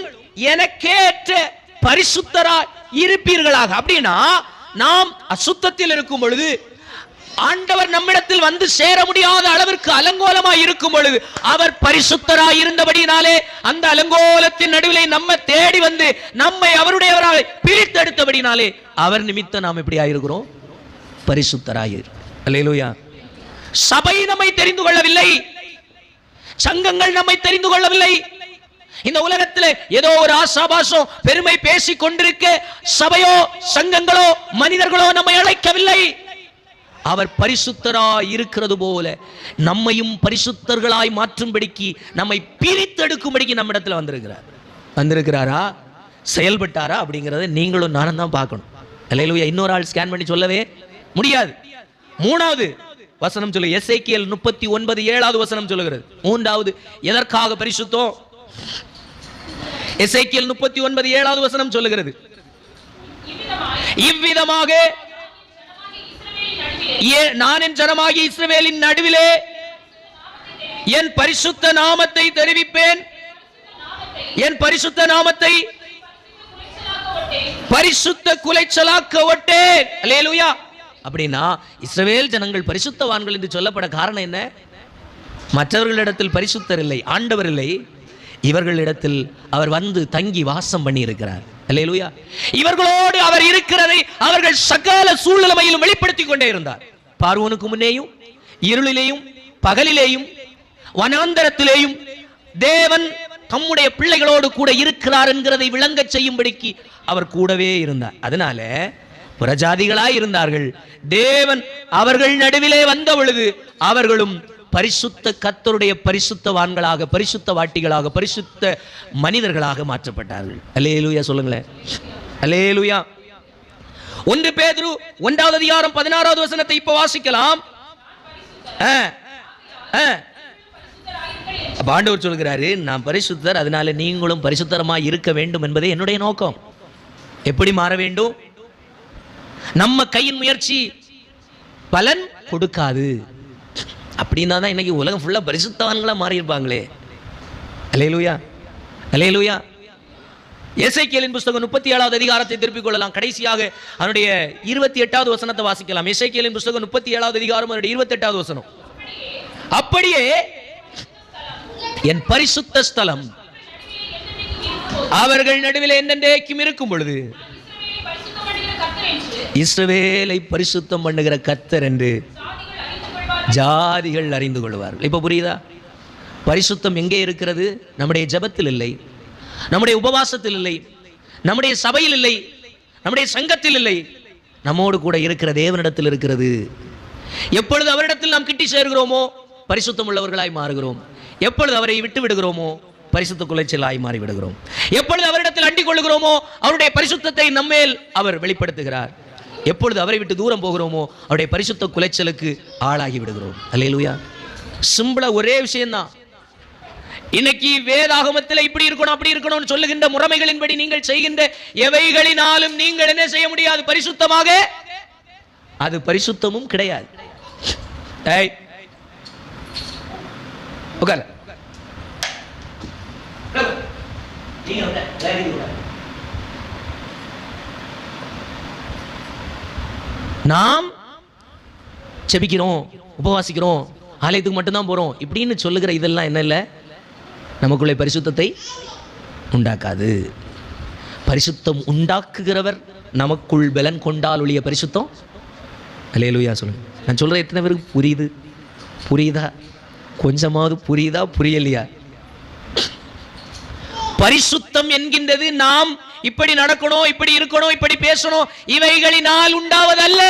எனக்கேற்ற பரிசுத்தராய் இருப்பீர்களாக. அப்படின்னா நாம் அசுத்தத்தில் இருக்கும் பொழுது, ஆண்டவர் நம்மிடத்தில் வந்து சேர முடியாத அளவிற்கு அலங்கோலமாய் இருக்கும் பொழுது, அவர் பரிசுத்தராய் இருந்தபடினாலே அந்த அலங்கோலத்தின் நடுவிலே நம்ம தேடி வந்து நம்மை அவருடையவராய் பிரித்தெடுத்தபடினாலே அவர் நிமித்தம் நாம் எப்படி ஆயிருக்கிறோம்? பரிசுத்தராய். அல்லேலூயா. சபை நம்மை தெரிந்து கொள்ளவில்லை, சங்கங்கள் நம்மை தெரிந்து கொள்ளவில்லை. இந்த உலகத்தில் ஏதோ ஒரு ஆசாபாசம் பெருமை பேசிக் கொண்டிருக்க சபையோ சங்கங்களோ மனிதர்களோ நம்மை அழைக்கவில்லை. அவர் பரிசுத்தராய் இருக்கிறது போல நம்மையும் பரிசுத்தர்களாய் மாற்றும்படிக்கு, நம்மை பிரித்தெடுக்கும்படிக்கு நம்மிடத்தில் வந்திருக்கிறாரா, செயல்பட்டாரா அப்படிங்கிறத நீங்களும் நானும் தான் பார்க்கணும். அல்லேலூயா. இன்னொரு ஆள் ஸ்கேன் பண்ணி சொல்லவே முடியாது. மூணாவது வசனம் சொல்லு, எசேக்கியேல் 39:7 வசனம் சொல்லுகிறது. மூன்றாவது எதற்காக பரிசுத்தம்? எசேக்கியேல் 39:7 வசனம் சொல்லுகிறது, இவ்விதமாக நான் என் ஜனமாகிய இஸ்ரவேலின் நடுவிலே என் பரிசுத்த நாமத்தை தெரிவிப்பேன், என் பரிசுத்த நாமத்தை பரிசுத்த குலைச்சலாக்க ஒட்டேன். அல்லேலூயா. அப்படின்னா இஸ்ரவேல் ஜனங்கள் பரிசுத்தவான்கள் என்று சொல்லப்பட காரணம் என்ன? மற்றவர்களிடத்தில் பரிசுத்தர் இல்லை, ஆண்டவர் இல்லை. இவர்களிடத்தில் அவர் வந்து தங்கி வாசம் பண்ணி இருக்கிறார். அல்லேலூயா. இவர்களோடு அவர் இருக்கிறதை அவர்கள் சகல சூழ்நிலையிலும் வெளிப்படுத்திக் கொண்டே இருந்தார். பார்வோனுக்கு முன்னேயும் இருளிலேயும் பகலிலேயும் வனாந்தரத்திலேயும் தேவன் தம்முடைய பிள்ளைகளோடு கூட இருக்கிறார் என்கிறதை விளங்க செய்யும்படிக்கு அவர் கூடவே இருந்தார். அதனால புறஜாதிகளாய் இருந்தார்கள். தேவன் அவர்கள் நடுவிலே வந்த பொழுது அவர்களும் பரிசுத்த கர்த்தருடைய பரிசுத்தவான்களாக, பரிசுத்த வாட்டிகளாக, பரிசுத்த மனிதர்களாக மாற்றப்பட்டார்கள். அல்லேலூயா சொல்லுங்களேன். அல்லேலூயா. 1 பேதுரு 1:16 வசனத்தை இப்ப வாசிக்கலாம். ஆண்டவர் சொல்கிறாரு, நான் பரிசுத்தர், அதனால நீங்களும் பரிசுத்தரமாய் இருக்க வேண்டும் என்பதே என்னுடைய நோக்கம். எப்படி மாற வேண்டும்? நம்ம கையின் முயற்சி பலன் கொடுக்காது. அப்படின்னா தான் இன்னைக்கு உலகம் ஃபுல்லா பரிசுத்தவான்களா மாறி இருப்பாங்களே. அல்லேலூயா. அல்லேலூயா. எசேக்கியேலின் புத்தகம் 37வது அதிகாரத்தை திருப்பிக் கொள்ளலாம். கடைசியாக அதனுடைய 28வது வசனத்தை வாசிக்கலாம். எசேக்கியேலின் புத்தகம் 37வது அதிகாரம் அதனுடைய 28வது வசனம். அப்படியே என் பரிசுத்த ஸ்தலம் அவர்கள் நடுவில் என்னென்றைக்கும் இருக்கும் பொழுது இஸ்ரவேலை பரிசுத்தம் பண்ணுகிற கர்த்தர் என்று ஜாதிகள் அறிந்து கொள்வார்கள். இப்ப புரியுதா? பரிசுத்தம் எங்கே இருக்கிறது? நம்முடைய ஜெபத்தில் இல்லை, நம்முடைய உபவாசத்தில் இல்லை, நம்முடைய சபையில் இல்லை, நம்முடைய சங்கத்தில் இல்லை, நம்மோடு கூட இருக்கிற தேவனிடத்தில் இருக்கிறது. எப்பொழுது அவரிடத்தில் நாம் கிட்டி சேர்கிறோமோ பரிசுத்தம் உள்ளவர்களாய் மாறுகிறோம். எப்பொழுது அவரை விட்டு விடுகிறோமோ பரிசுத்த குலைச்சலாய் மாறி விடுகிறோம். எப்பொழுது அவரிடத்தில் அண்டிக் கொள்கிறோமோ அவருடைய பரிசுத்தத்தை நம்மேல் அவர் வெளிப்படுத்துகிறார். எப்பொழுது அவரை விட்டு தூரம் போகிறோமோ அவருடைய பரிசுத்த குலைச்சலுக்கு ஆளாகி விடுகிறோம். அல்லேலூயா. சிம்பிளா ஒரே விஷயம்தான். இன்னைக்கு வேதாகமத்தில் இப்படி இருக்கணும் அப்படி இருக்கணும்னு சொல்லுகின்ற முறைமைகளின்படி நீங்கள் செய்கின்ற எவைகளினாலும் நீங்கள் என்ன செய்ய முடியாது? பரிசுத்தமாக அது பரிசுத்தமும் கிடையாது. நாம் செபிக்கிறோம், உபவாசிக்கிறோம், ஆலயத்துக்கு மட்டும்தான் போறோம் இப்படின்னு சொல்லுகிற இதெல்லாம் என்ன இல்லை? நமக்குள்ளே பரிசுத்தத்தை உண்டாக்காது. பரிசுத்தம் உண்டாக்குகிறவர் நமக்குள் பலன் கொண்டால் ஒழிய பரிசுத்தம். அல்லேலூயா சொல்லுங்க. நான் சொல்றது எத்தனை பேருக்கு புரியுது? புரியுதா? கொஞ்சமாவது புரியுதா? புரியலையா? பரிசுத்தம் என்கின்றது நாம் இப்படி நடக்கணும், இப்படி இருக்கணும், இப்படி பேசணும், இவைகளினால் உண்டாவதல்ல.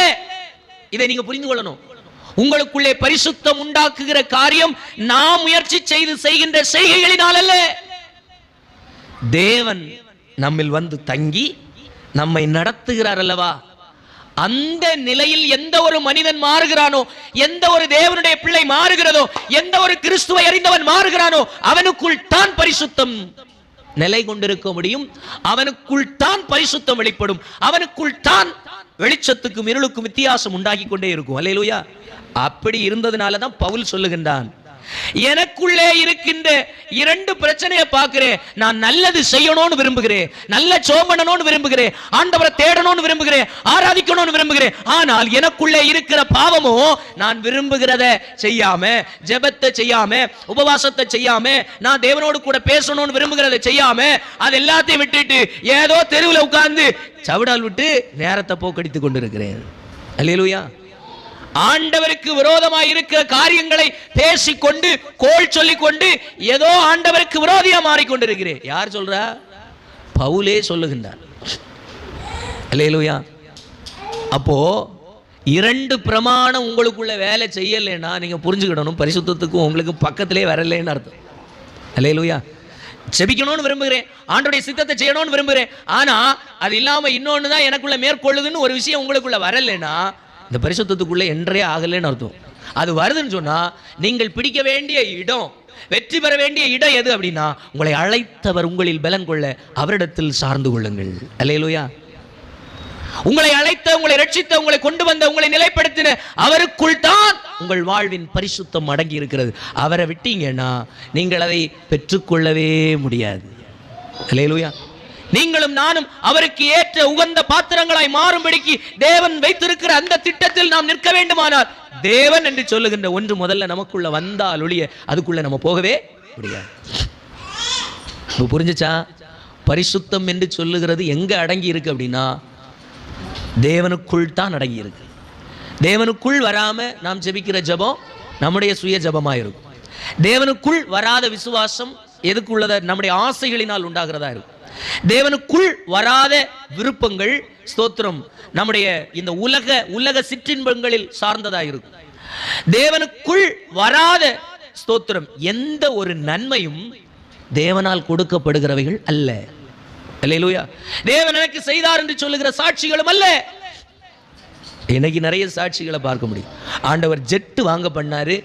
இதை நீங்க புரிந்து கொள்ளணும். உங்களுக்குள்ளே பரிசுத்தம் உண்டாக்குகிற காரியம் நாம் முயற்சி செய்து செய்கின்ற செய்கைகளினால் அல்ல. தேவன் நம்மில் வந்து தங்கி நம்மை நடத்துகிறார் அல்லவா? அந்த நிலையில் எந்த ஒரு மனிதன் மாறுகிறானோ, எந்த ஒரு தேவனுடைய பிள்ளை மாறுகிறதோ, எந்த ஒரு கிறிஸ்துவை அறிந்தவன் மாறுகிறானோ அவனுக்குள் தான் பரிசுத்தம் நிலை கொண்டிருக்க முடியும். அவனுக்குள் தான் பரிசுத்தம் வெளிப்படும். அவனுக்குள் தான் வெளிச்சத்துக்கும் இருளுக்கும் வித்தியாசம் உண்டாகி கொண்டே இருக்கும். அல்லேலூயா. அப்படி இருந்ததுனால தான் பவுல் சொல்லுகின்றான், எனக்குள்ளே இருக்கின்ற 2 பிரச்சனையை பார்க்கிறேன். நான் நல்லது செய்யணும்னு விரும்புகிறேன், நல்ல சோமனணும்னு விரும்புகிறேன், ஆண்டவரை தேடணும்னு விரும்புகிறேன், ஆராதிக்கணும்னு விரும்புகிறேன். ஆனால் எனக்குள்ளே இருக்கிற பாவமோ நான் விரும்புகிறத செய்யாம, ஜெபத்தை செய்யாம, உபவாசத்தை செய்யாம, நான் தேவனோடு கூட பேசணும்னு விரும்புகிறத செய்யாம, அது எல்லாத்தையும் விட்டுட்டு ஏதோ தெருவில் உட்கார்ந்து சவுடால் விட்டு நேரத்தை போக்கடித்துக் கொண்டிருக்கிறேன். அல்லேலூயா. ஆண்டவருக்கு விரோதமாய் இருக்கிற காரியங்களை பேசிக்கொண்டு கோள் சொல்லிக் கொண்டு ஏதோ ஆண்டவருக்கு விரோதியா மாறிக்கொண்டிருக்கிறேன். யார் சொல்றா? பவுலே சொல்லுகின்றார். அல்லேலூயா. அப்போ 2 பிரமாணம் உங்களுக்குள்ள வேலை செய்யலைன்னா நீங்க புரிஞ்சுக்கிடணும், பரிசுத்தத்துக்கும் உங்களுக்கு பக்கத்திலே வரலன்னு அர்த்தம். அல்லேலூயா. செபிக்கணும்னு விரும்புகிறேன், ஆண்டவருடைய சித்தத்தை செய்யணும்னு விரும்புகிறேன், ஆனா அது இல்லாம இன்னொன்னு தான் எனக்குள்ள மேற்கொள்ளுதுன்னு ஒரு விஷயம் உங்களுக்குள்ள வரலைன்னா இந்த பரிசுத்தத்துக்குள்ள என்றே ஆகலைன்னு அர்த்தம். அது வருதுன்னு சொன்னா நீங்கள் பிடிக்க வேண்டிய இடம், வெற்றி பெற வேண்டிய இடம் எது அப்படின்னா, உங்களை அழைத்தவர் உங்களில் பலன் கொள்ள அவரிடத்தில் சார்ந்து கொள்ளுங்கள். அல்லேலூயா. உங்களை அழைத்த, உங்களை ரட்சித்த, உங்களை கொண்டு வந்த, உங்களை நிலைப்படுத்தின அவருக்குள் தான் உங்கள் வாழ்வின் பரிசுத்தம் அடங்கி இருக்கிறது. அவரை விட்டீங்கன்னா நீங்கள் அதை பெற்றுக்கொள்ளவே முடியாது. அல்லேலூயா. நீங்களும் நானும் அவருக்கு ஏற்ற உகந்த பாத்திரங்களாய் மாறும்படிக்கு தேவன் வைத்திருக்கிற அந்த திட்டத்தில் நாம் நிற்க வேண்டுமானால் தேவன் என்று சொல்லுகின்ற ஒன்று முதல்ல நமக்குள்ள வந்தால் ஒழிய அதுக்குள்ள நம்ம போகவே முடியாது. புரிஞ்சுச்சா? பரிசுத்தம் என்று சொல்லுகிறது எங்க அடங்கி இருக்கு அப்படின்னா தேவனுக்குள் தான் அடங்கி இருக்கு. தேவனுக்குள் வராம நாம் ஜெபிக்கிற ஜெபம் நம்முடைய சுய ஜெபமா இருக்கும். தேவனுக்குள் வராத விசுவாசம் எதுக்குள்ளத? நம்முடைய ஆசைகளினால் உண்டாகிறதா இருக்கும். தேவனுக்குள் வராத விருப்பங்கள், ஸ்தோத்திரம், நம்முடைய இந்த உலக சிற்றின்பங்களில் சார்ந்ததா இருக்கும். தேவனுக்குள் வராத, ஸ்தோத்திரம், எந்த ஒரு நன்மையும் தேவனால் கொடுக்கப்படுகிறவைகள் அல்ல. அல்லேலூயா. தேவன் எனக்கு செய்தார் என்று சொல்லுகிற சாட்சிகளும் அல்ல. இன்னைக்கு நிறைய சாட்சிகளை பார்க்க முடியும். ஆண்டவர் ஜெட்டு வாங்க பண்ணாரு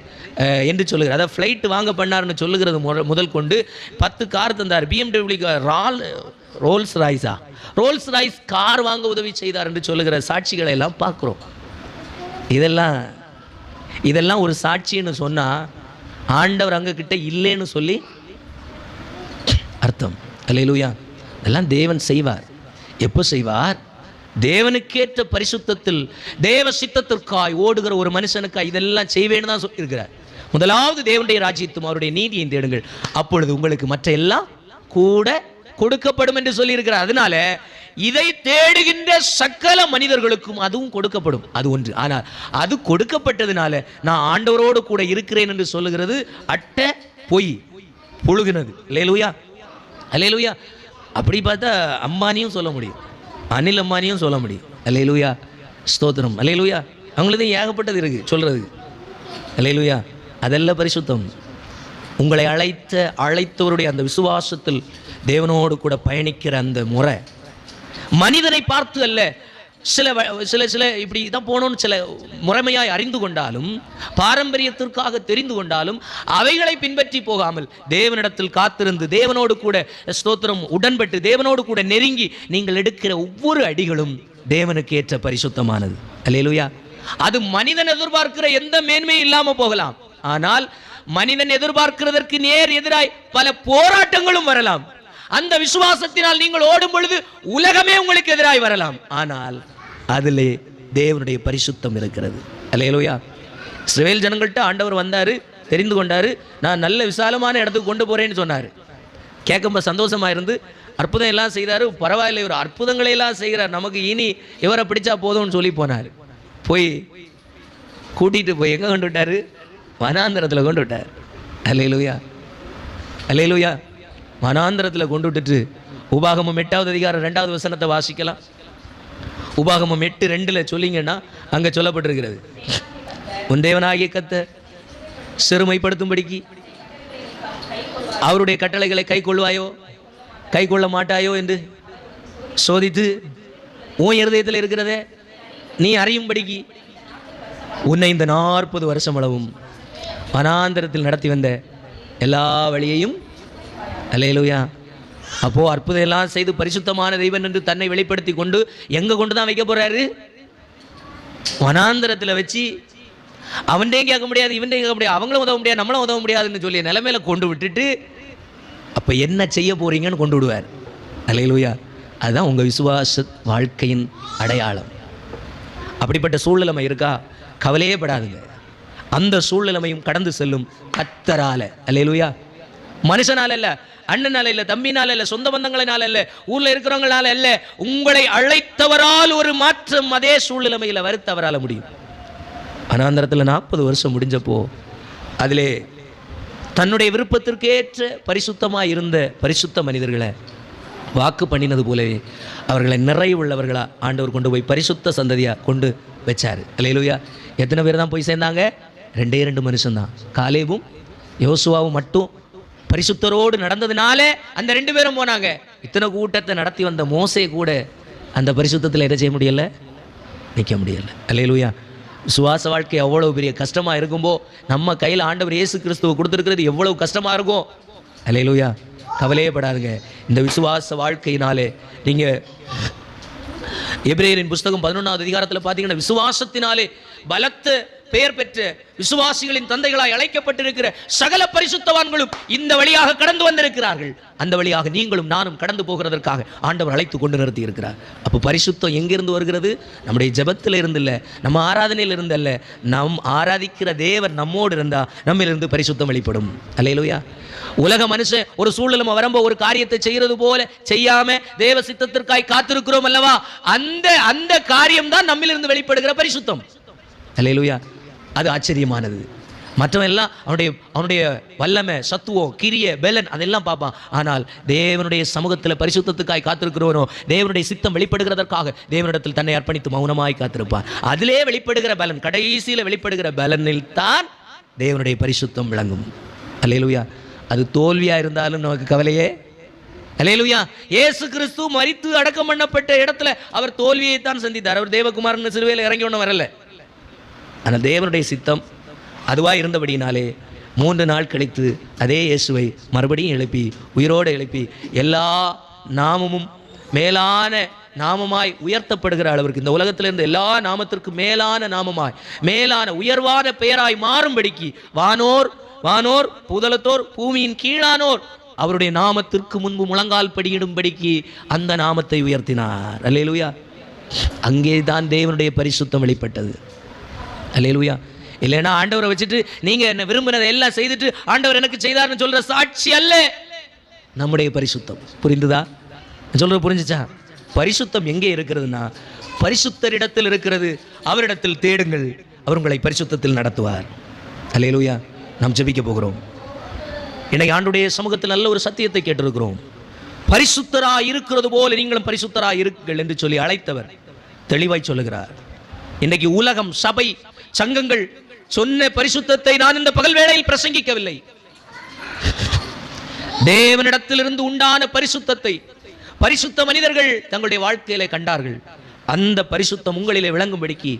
என்று சொல்லுகிறார், அதாவது ஃப்ளைட் வாங்க பண்ணாருன்னு சொல்லுகிறது முதல் கொண்டு 10 கார் தந்தார். BMW ரோல்ஸ் ராய்ஸ் கார் வாங்க உதவி செய்தார் என்று சொல்லுகிற சாட்சிகளை எல்லாம் பார்க்கிறோம். இதெல்லாம் ஒரு சாட்சின்னு சொன்னா ஆண்டவர் அங்க கிட்ட இல்லைன்னு சொல்லி அர்த்தம். அல்லேலூயா. இதெல்லாம் தேவன் செய்வார். எப்போ செய்வார்? தேவனுக்கேற்ற பரிசுத்தத்தில் தேவ சித்தத்திற்காய் ஓடுகிற ஒரு மனுஷனுக்காய் இதெல்லாம் செய்வேன்னு தான் சொல்லியிருக்கிறார். முதலாவது தேவனுடைய ராஜ்யத்தும் அவருடைய நீதியை தேடுங்கள், அப்பொழுது உங்களுக்கு மற்ற எல்லாம் கூட கொடுக்கப்படும் என்று சொல்லியிருக்கிறார். அதனால இதை தேடுகின்ற சகல மனிதர்களுக்கும் அதுவும் கொடுக்கப்படும். அது ஒன்று. ஆனால் அது கொடுக்கப்பட்டதுனால நான் ஆண்டவரோடு கூட இருக்கிறேன் என்று சொல்லுகிறது அட்ட பொய், புழுகினது. அல்லேலூயா. அல்லேலூயா. அப்படி பார்த்தா அம்பானியும் சொல்ல முடியும், அனில் அம்பானியும் சொல்ல முடியும். அல்லேலூயா. ஸ்தோத்திரம். அல்லேலூயா. அவங்களுக்கு ஏகப்பட்டது இருக்கு சொல்றது. அல்லேலூயா. அதெல்லாம் பரிசுத்தம். உங்களை அழைத்தவருடைய அந்த விசுவாசத்தில் தேவனோடு கூட பயணிக்கிற அந்த முறை மனிதனை பார்த்து அல்ல. சில இப்படி தான் போகணும்னு சில முறைமையாய் அறிந்து கொண்டாலும், பாரம்பரியத்திற்காக தெரிந்து கொண்டாலும் அவைகளை பின்பற்றி போகாமல் தேவனிடத்தில் காத்திருந்து தேவனோடு கூட, ஸ்தோத்திரம், உடன்பட்டு தேவனோடு கூட நெருங்கி நீங்கள் எடுக்கிற ஒவ்வொரு அடிகளும் தேவனுக்கு ஏற்ற பரிசுத்தமானது. அல்லேலூயா. அது மனிதன் எதிர்பார்க்கிற எந்த மேன்மையும் இல்லாம போகலாம், ஆனால் மனிதன் எதிர்பார்க்கிறதற்கு நேர் எதிராய் பல போராட்டங்களும் வரலாம். அந்த விசுவாசத்தினால் நீங்கள் ஓடும் பொழுது உலகமே உங்களுக்கு எதிராய் வரலாம், ஆனால் அதிலே தேவனுடைய பரிசுத்தம் இருக்கிறது. அல்லேலூயா. இஸ்ரவேல் ஜனங்கள்ட்ட ஆண்டவர் வந்தாரு, தெரிந்து கொண்டாரு, நான் நல்ல விசாலமான இடத்துக்கு கொண்டு போறேன்னு சொன்னாரு. கேட்கும்போது சந்தோஷமா இருந்து அற்புதம் எல்லாம் செய்தாரு. பரவாயில்லை, இவர் அற்புதங்களை எல்லாம் செய்கிறார், நமக்கு இனி இவரை பிடிச்சா போதும்னு சொல்லி போனார். போய் கூட்டிட்டு போய் எங்க கொண்டு விட்டாரு? வனாந்திரத்தில் கொண்டு விட்டார். அல்லேலூயா. அல்லேலூயா. வனாந்திரத்தில் கொண்டு விட்டுட்டு உபாகமம் 8வது அதிகாரம் 2வது வசனத்தை வாசிக்கலாம். உபாகமம் 8:2 சொல்லிங்கன்னா அங்க சொல்லப்பட்டிருக்கிறது, உன் தேவனாகிய கர்த்தர் சிறுமைப்படுத்தும்படிக்கு அவருடைய கட்டளைகளை கை கொள்வாயோ கை கொள்ள மாட்டாயோ என்று சோதித்து உன் இருதயத்தில் இருக்கிறதே நீ அறியும்படிக்கு உன்னை இந்த 40 வருஷம் அளவும் வனாந்திரத்தில் நடத்தி வந்த எல்லா வழியையும். அல்லேலூயா. அப்போ அற்புதம் எல்லாம் செய்து பரிசுத்தமான தெய்வன் என்று தன்னை வெளிப்படுத்தி கொண்டு எங்க கொண்டு தான் வைக்க போறாரு? வனாந்திரத்தில் வச்சு அவன்கிட்டையும் கேட்க முடியாது, இவன்டையும் கேட்க முடியாது, அவங்களும் உதவ முடியாது, நம்மளும் உதவ முடியாதுன்னு சொல்லி நிலைமையில கொண்டு விட்டுட்டு அப்ப என்ன செய்ய போறீங்கன்னு கொண்டு விடுவார். அல்லேலூயா. அதுதான் உங்க விசுவாச வாழ்க்கையின் அடையாளம். அப்படிப்பட்ட சூழ்நிலைமை இருக்கா? கவலையே படாதுங்க. அந்த சூழ்நிலைமையும் கடந்து செல்லும் கர்த்தரால. அல்லேலூயா. மனுஷனால இல்ல, அண்ணனால இல்ல, தம்பினால இல்ல, சொந்த பந்தங்களினால இல்ல, ஊர்ல இருக்கிறவங்களால இல்ல, உங்களை அழைத்தவரால் ஒரு மாற்றம் அதே சூழ்நிலைமையில வருத்தவரால முடியும். வனாந்தரத்தில் 40 வருஷம் முடிஞ்சப்போ அதிலே தன்னுடைய விருப்பத்திற்கேற்ற பரிசுத்தமாக இருந்த பரிசுத்த மனிதர்களை வாக்கு பண்ணினது போலவே அவர்களை நிறைவுள்ளவர்களா ஆண்டவர் கொண்டு போய் பரிசுத்த சந்ததியாக கொண்டு வச்சார். அல்லேலூயா. எத்தனை பேர் தான் போய் சேர்ந்தாங்க? 2 மனுஷன்தான். காலேபும் யோசுவாவும் மட்டும் பரிசுத்தரோடு நடந்ததுனால அந்த 2 பேரும் போனாங்க. இத்தனை கூட்டத்தை நடத்தி வந்த மோசே கூட அந்த பரிசுத்தத்தில் என்ன செய்ய முடியல? நிற்க முடியல. அல்லேலூயா. விசுவாச வாழ்க்கை எவ்வளவு பெரிய கஷ்டமாக இருக்கும்போ நம்ம கையில் ஆண்டவர் இயேசு கிறிஸ்துவை கொடுத்துருக்கிறது எவ்வளவு கஷ்டமாக இருக்கும். அல்லேலூயா. கவலையே படாதுங்க. இந்த விசுவாச வாழ்க்கையினாலே நீங்கள் எபிரேயரின் புஸ்தகம் 11வது அதிகாரத்தில் பார்த்தீங்கன்னா, விசுவாசத்தினாலே பலத்த பெயர் பெற்ற விசுவாசிகளின் தந்தைகளாய் அழைக்கப்பட்டிருக்கிற சகல பரிசுத்தவான்களும் இந்த வழியாக கடந்து வந்திருக்கிறார்கள். அந்த வழியாக நீங்களும் நானும் கடந்து போகிறதற்காக ஆண்டவர் அழைத்து கொண்டு நிறுத்தி இருக்கிறார். அப்போ பரிசுத்தம் எங்கிருந்து வருகிறது? நம்முடைய ஜெபத்தில் இருந்து இல்லை, நம்ம ஆராதனையில் இருந்து அல்ல. நம் ஆராதிக்கிற தேவன் நம்மோடு இருந்தா நம்மிலிருந்து பரிசுத்தம் வெளிப்படும். அல்லேலூயா. உலக மனுஷன் ஒரு சூழ்நிலை வரம்போ ஒரு காரியத்தை செய்யறது போல செய்யாம தேவ சித்தத்திற்காய் காத்திருக்கிறோம் அல்லவா? அந்த காரியம் தான் நம்மிலிருந்து வெளிப்படுகிற பரிசுத்தம். அல்லேலூயா. அது ஆச்சரியமானது. மற்றவன் எல்லாம் அவனுடைய வல்லமை, சத்துவம், கிரிய, பெலன் அதெல்லாம் பார்ப்பான். ஆனால் தேவனுடைய சமூகத்தில் பரிசுத்தத்துக்காய் காத்திருக்கிறவனோ தேவனுடைய சித்தம் வெளிப்படுகிறதற்காக தேவனிடத்தில் தன்னை அர்ப்பணித்து மௌனமாய் காத்திருப்பான். அதிலே வெளிப்படுகிற பலன், கடைசியில் வெளிப்படுகிற பலனில் தான் தேவனுடைய பரிசுத்தம் விளங்கும். அல்லேலூயா. அது தோல்வியாக இருந்தாலும் நமக்கு கவலையே. அல்லேலூயா. இயேசு கிறிஸ்து மரித்து அடக்கம் பண்ணப்பட்ட இடத்துல அவர் தோல்வியை தான் சந்தித்தார். அவர் தேவகுமாரன் சிலுவையில் இறங்கி ஒன்றும் வரல. ஆனால் தேவனுடைய சித்தம் அதுவாக இருந்தபடினாலே 3 நாள் கழித்து அதே இயேசுவை மறுபடியும் எழுப்பி உயிரோடு எழுப்பி எல்லா நாமமும் மேலான நாமமாய் உயர்த்தப்படுகிற அளவிற்கு, இந்த உலகத்திலிருந்து எல்லா நாமத்திற்கும் மேலான நாமமாய் மேலான உயர்வான பெயராய் மாறும்படிக்கு வானோர் பூதலத்தோர் பூமியின் கீழானோர் அவருடைய நாமத்திற்கு முன்பு முழங்கால் படியிடும்படிக்கு அந்த நாமத்தை உயர்த்தினார். அல்லேலூயா. அங்கே தான் தேவனுடைய பரிசுத்தம் வெளிப்பட்டது. அல்லேலூயா. இல்லைன்னா ஆண்டவரை வச்சுட்டு நீங்க என்ன விரும்பினதை எல்லாம் செய்துட்டு ஆண்டவர் எனக்கு செய்தார்னு சொல்ற சாட்சி அல்ல நம்முடைய பரிசுத்தம். புரிந்துதா? சொல்றது புரிஞ்சுச்சா? பரிசுத்தம் எங்கே இருக்கிறதுனா பரிசுத்தரிடத்தில் இருக்கிறது. அவரிடத்தில் தேடுங்கள், அவர் உங்களை பரிசுத்தத்தில் நடத்துவார். அல்லேலூயா. நாம் ஜெபிக்க போகிறோம். இன்னைக்கு ஆண்டுடைய சமூகத்தில் நல்ல ஒரு சத்தியத்தை கேட்டிருக்கிறோம். பரிசுத்தரா இருக்கிறது போல நீங்களும் பரிசுத்தரா இருங்கள் என்று சொல்லி அழைத்தவர் தெளிவாய் சொல்லுகிறார். இன்னைக்கு உலகம், சபை, சங்கங்கள் சொன்ன பரிசுத்தத்தை நான் இந்த பகல் வேளையில் பிரசங்கிக்கவில்லை. தேவனிடத்திலிருந்து உண்டான பரிசுத்தத்தை பரிசுத்த மனிதர்கள் தங்களுடைய வாழ்க்கையிலே கண்டார்கள். அந்த பரிசுத்தம் உங்களிலே விளங்கும்படிக்கு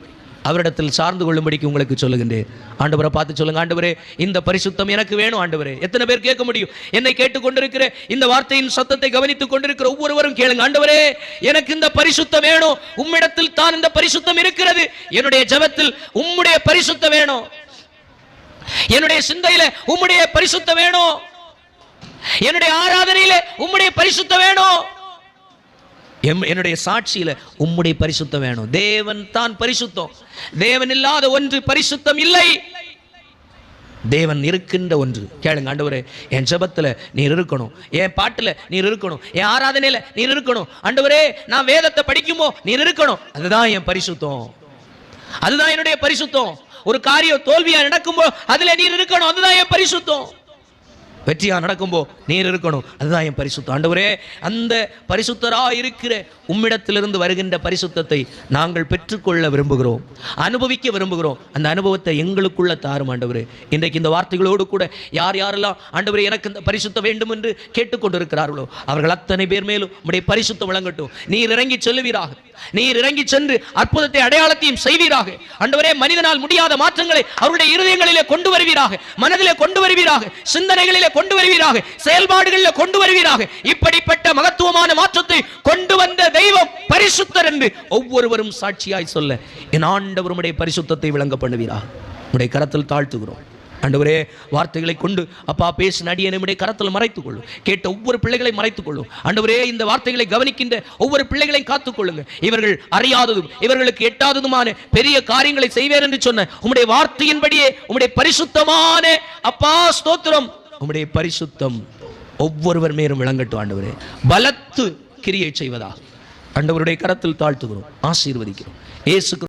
அவரிடத்தில் சார்ந்து கொள்ளும்படிக்கு உங்களுக்கு சொல்லுகின்றேன். ஆண்டவரை பார்த்து சொல்லுங்க, ஆண்டவரே இந்த பரிசுத்தம் எனக்கு வேணும். ஆண்டவரே, எத்தனை பேர் கேட்க முடியும்? என்னை கேட்டுக்கொண்டிருக்கிற இந்த வார்த்தையின் சத்தத்தை கவனித்துக் கொண்டிருக்கிற ஒவ்வொருவரும் கேளுங்க, ஆண்டவரே எனக்கு இந்த பரிசுத்தம் வேணும். உம்மிடத்தில் தான் இந்த பரிசுத்தம் இருக்கிறது. என்னுடைய ஜெபத்தில் உம்முடைய பரிசுத்தம் வேணும். என்னுடைய சிந்தையில உம்முடைய பரிசுத்தம் வேணும். என்னுடைய ஆராதனையில உம்முடைய பரிசுத்தம் வேணும். என்னுடைய சாட்சியில உம்முடைய பரிசுத்தம் வேணும். தேவன் தான் பரிசுத்தம். தேவன் இல்லாத ஒன்று பரிசுத்தம் இல்லை. தேவன் இருக்கின்ற ஒன்று. கேளுங்க, ஆண்டவரே என் ஜெபத்துல நீர் இருக்கணும், என் பாட்டுல நீர் இருக்கணும், என் ஆராதனையில நீர் இருக்கணும். ஆண்டவரே நான் வேதத்தை படிக்குமோ நீர் இருக்கணும். அதுதான் என் பரிசுத்தம். அதுதான் என்னுடைய பரிசுத்தம். ஒரு காரியம் தோல்வியா நடக்கும்போ அதுல நீர் இருக்கணும். அதுதான் என் பரிசுத்தம். வெற்றியா நடக்கும்போ நீர் இருக்கணும். அதுதான் என் பரிசுத்தம். ஆண்டவரே அந்த பரிசுத்தரா இருக்கிற உம்மிடத்திலிருந்து வருகின்ற பரிசுத்தத்தை நாங்கள் பெற்றுக்கொள்ள விரும்புகிறோம், அனுபவிக்க விரும்புகிறோம். அந்த அனுபவத்தை எங்களுக்குள்ள தாரும் ஆண்டவரே. இன்றைக்கு இந்த வார்த்தைகளோடு கூட யாரெல்லாம் ஆண்டவரே எனக்கு இந்த பரிசுத்தம் வேண்டும் என்று கேட்டுக்கொண்டிருக்கிறார்களோ அவர்கள் அத்தனை பேர் மேலும் உம்முடைய பரிசுத்தம் விளங்கட்டும். நீர் இறங்கி செல்லுவீராக. நீர் இறங்கி சென்று அற்புதத்தை அடையாளத்தையும் செய்வீராக. ஆண்டவரே மனிதனால் முடியாத மாற்றங்களை அவருடைய இருதயங்களிலே கொண்டு வருவீராக, மனதிலே கொண்டு வருவீராக, சிந்தனைகளிலே கொண்டு வருவீராக, செயல்பாடுகளில் கொண்டு வருவீராக. இப்படிப்பட்ட மகத்துவமான மாற்றத்தை கொண்டு வந்த தெய்வம் பரிசுத்தர் என்று ஒவ்வொருவரும் சாட்சியாய் சொல்ல என் ஆண்டவர் உம்முடைய பரிசுத்தத்தை விளங்க பண்ணுவீராக. உம்முடைய கரத்தில் தாழ்த்துகிறோம் ஆண்டவரே. வார்த்தைகளை கொண்டு அப்பா பேசின அடியை நம்முடைய கரத்தில் மறைத்துக் கொள்ளும். கேட்ட ஒவ்வொரு பிள்ளைகளை மறைத்துக் கொள்ளும் ஆண்டவரே. இந்த வார்த்தைகளை கவனிக்கின்ற ஒவ்வொரு பிள்ளைகளையும் காத்துக் கொள்ளுங்க. இவர்கள் அறியாததும் இவர்களுக்கு எட்டாததுமான பெரிய காரியங்களை செய்வேர் என்று சொன்ன உம்முடைய வார்த்தையின்படியே உம்முடைய பரிசுத்தமான அப்பா ஸ்தோத்திரம், உம்முடைய பரிசுத்தம் ஒவ்வொருவர் மேலும் விளங்கட்டும் ஆண்டவரே. பலத்து கிரியை செய்வதாக ஆண்டவருடைய கரத்தில் தாழ்த்துகிறோம், ஆசீர்வதிக்கிறோம். இயேசு